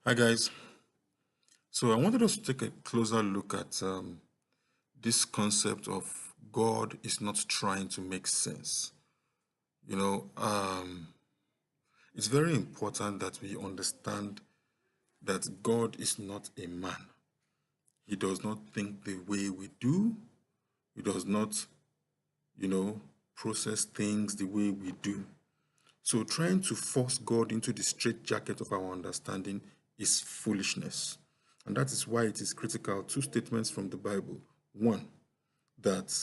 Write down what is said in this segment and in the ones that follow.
Hi guys. So I wanted us to take a closer look at this concept of God is not trying to make sense. You know, it's very important that we understand that God is not a man. He does not think the way we do. He does not, process things the way we do. So trying to force God into the straitjacket of our understanding is foolishness. And that is why it is critical. Two statements from the Bible. One, that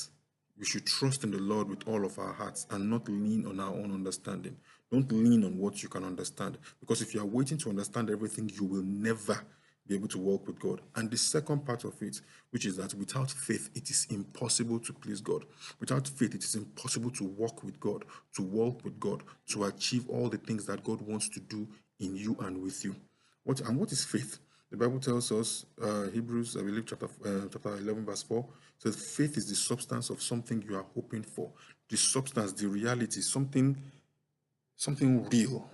we should trust in the Lord with all of our hearts and not lean on our own understanding. Don't lean on what you can understand. Because if you are waiting to understand everything, you will never be able to walk with God. And the second part of it, which is that without faith, it is impossible to please God. Without faith, it is impossible to walk with God, to walk with God, to achieve all the things that God wants to do in you and with you. What is faith? The Bible tells us, Hebrews, I believe, chapter 11, verse 4, says, faith is the substance of something you are hoping for. The substance, the reality, something real,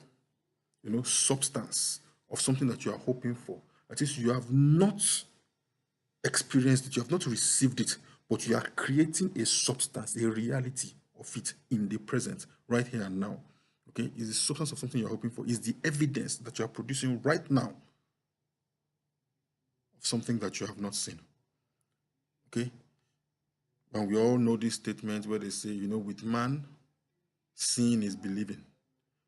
substance of something that you are hoping for. That is, you have not experienced it, you have not received it, but you are creating a substance, a reality of it in the present, right here and now. Okay, is the substance of something you're hoping for, is the evidence that you are producing right now of something that you have not seen. Okay, and we all know this statement where they say, with man, seeing is believing,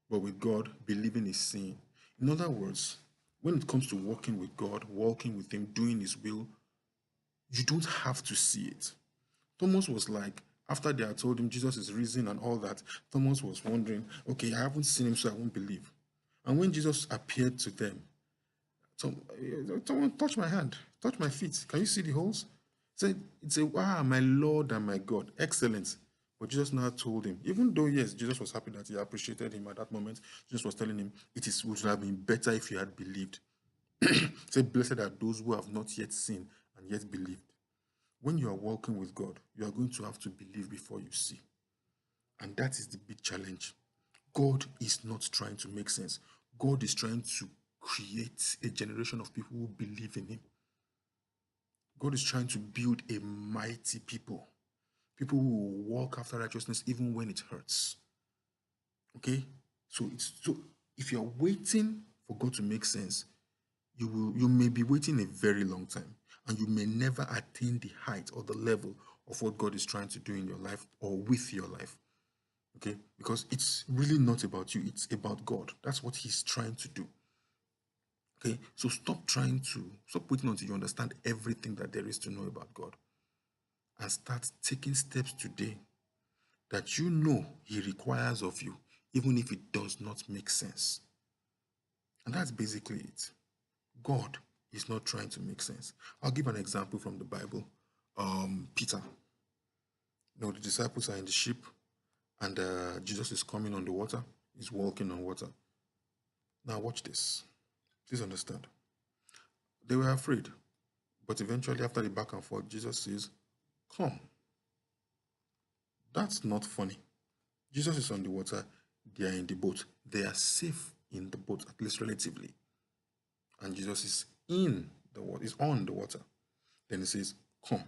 but with God, believing is seeing. In other words, when it comes to walking with God, walking with Him, doing His will, you don't have to see it. Thomas was like, after they had told him Jesus is risen and all that, Thomas was wondering, okay, I haven't seen Him, so I won't believe. And when Jesus appeared to them, someone touch my hand, touch my feet. Can you see the holes? It's a my Lord and my God. Excellent. But Jesus now told him, even though, yes, Jesus was happy that he appreciated him at that moment, Jesus was telling him, would have been better if you had believed. Say, blessed are those who have not yet seen and yet believed. When you are walking with God, you are going to have to believe before you see. And that is the big challenge. God is not trying to make sense. God is trying to create a generation of people who believe in Him. God is trying to build a mighty people. People who will walk after righteousness even when it hurts. Okay? So if you're waiting for God to make sense, you may be waiting a very long time, and you may never attain the height or the level of what God is trying to do in your life or with your life. Okay? Because it's really not about you, it's about God. That's what He's trying to do. Okay? So stop waiting until you understand everything that there is to know about God. And start taking steps today that He requires of you, even if it does not make sense. And that's basically it. God is not trying to make sense. I'll give an example from the Bible. Peter. The disciples are in the ship, and Jesus is coming on the water. He's walking on water. Now watch this. Please understand. They were afraid. But eventually, after the back and forth, Jesus says, come. That's not funny. Jesus is on the water. They are in the boat. They are safe in the boat, at least relatively. And Jesus is in the water, is on the water. Then He says, come.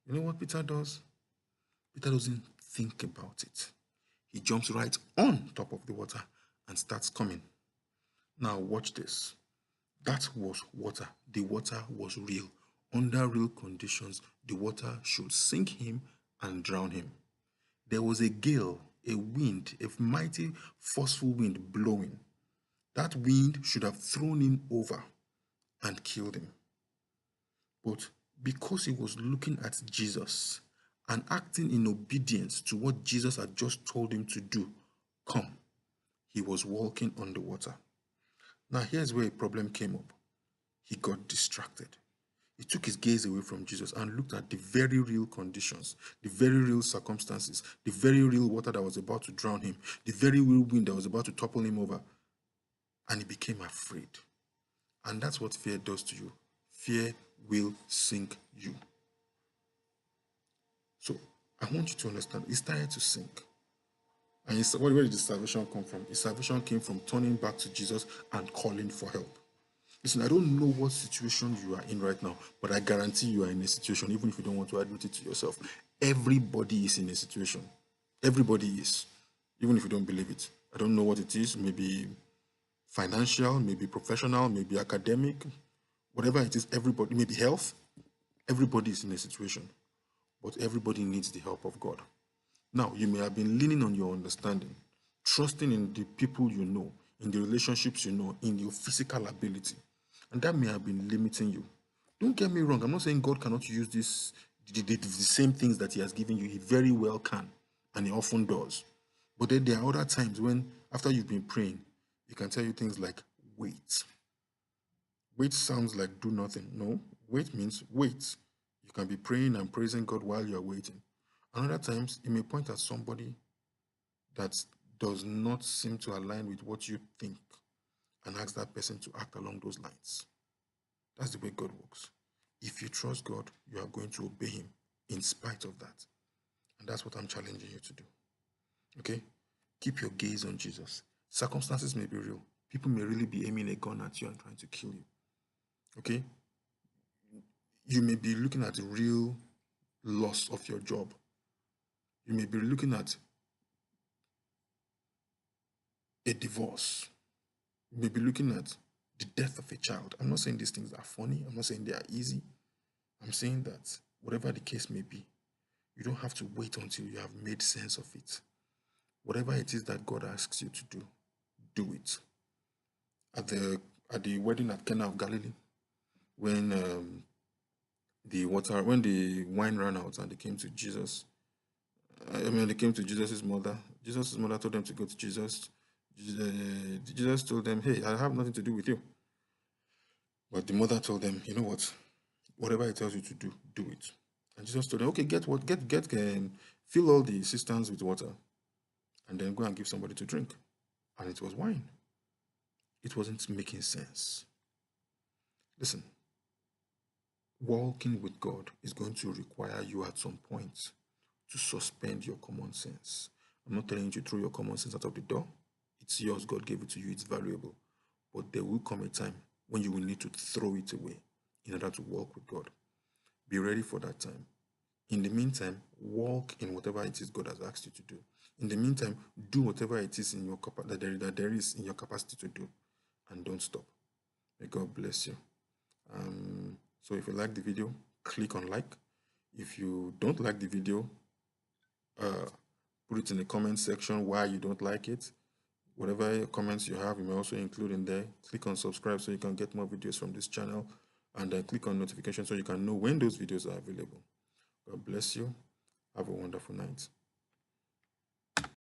You know what Peter does? Peter doesn't think about it. He jumps right on top of the water and starts coming. Now watch this. That was water. The water was real. Under real conditions, the water should sink him and drown him. There was a gale, a wind, a mighty forceful wind blowing. That wind should have thrown him over and killed him. But because he was looking at Jesus and acting in obedience to what Jesus had just told him to do, come, he was walking on the water. Now here's where a problem came up. He got distracted. He took his gaze away from Jesus and looked at the very real conditions, the very real circumstances, the very real water that was about to drown him, the very real wind that was about to topple him over. And he became afraid. And that's what fear does to you. Fear will sink you. So I want you to understand, he started to sink. And where did the salvation come from? His salvation came from turning back to Jesus and calling for help. Listen, I don't know what situation you are in right now, but I guarantee you are in a situation, even if you don't want to admit it to yourself. Everybody is in a situation. Everybody is, even if you don't believe it. I don't know what it is. Maybe financial, maybe professional, maybe academic, whatever it is, everybody, maybe health. Everybody is in a situation, but everybody needs the help of God. Now, you may have been leaning on your understanding, trusting in the people you know, in the relationships you know, in your physical ability. And that may have been limiting you. Don't get me wrong. I'm not saying God cannot use the same things that He has given you. He very well can, and He often does. But then there are other times when, after you've been praying, He can tell you things like, wait. Wait sounds like do nothing. No, wait means wait. You can be praying and praising God while you're waiting. And other times, He may point at somebody that does not seem to align with what you think and ask that person to act along those lines. That's the way God works. If you trust God, you are going to obey Him in spite of that. And that's what I'm challenging you to do. Okay? Keep your gaze on Jesus. Circumstances may be real. People may really be aiming a gun at you and trying to kill you. Okay? You may be looking at the real loss of your job. You may be looking at a divorce. You may be looking at the death of a child. I'm not saying these things are funny. I'm not saying they are easy. I'm saying that whatever the case may be, you don't have to wait until you have made sense of it. Whatever it is that God asks you to do it. At the wedding at Cana of Galilee, when when the wine ran out and they came to Jesus, they came to Jesus' mother. Jesus' mother told them to go to Jesus. Jesus told them, "Hey, I have nothing to do with you." But the mother told them, "You know what? Whatever He tells you to do it." And Jesus told them, "Okay, get what? Get fill all the cisterns with water, and then go and give somebody to drink." And it was wine. It wasn't making sense. Listen, walking with God is going to require you at some point to suspend your common sense. I'm not telling you to throw your common sense out of the door. It's yours. God gave it to you. It's valuable. But there will come a time when you will need to throw it away in order to walk with God. Be ready for that time. In the meantime, walk in whatever it is God has asked you to do. In the meantime, do whatever it is in your that there is in your capacity to do, and don't stop. May God bless you. So if you like the video, click on like. If you don't like the video, put it in the comment section why you don't like it. Whatever comments you have, you may also include in there. Click on subscribe so you can get more videos from this channel, and then click on notification so you can know when those videos are available. God bless you. Have a wonderful night.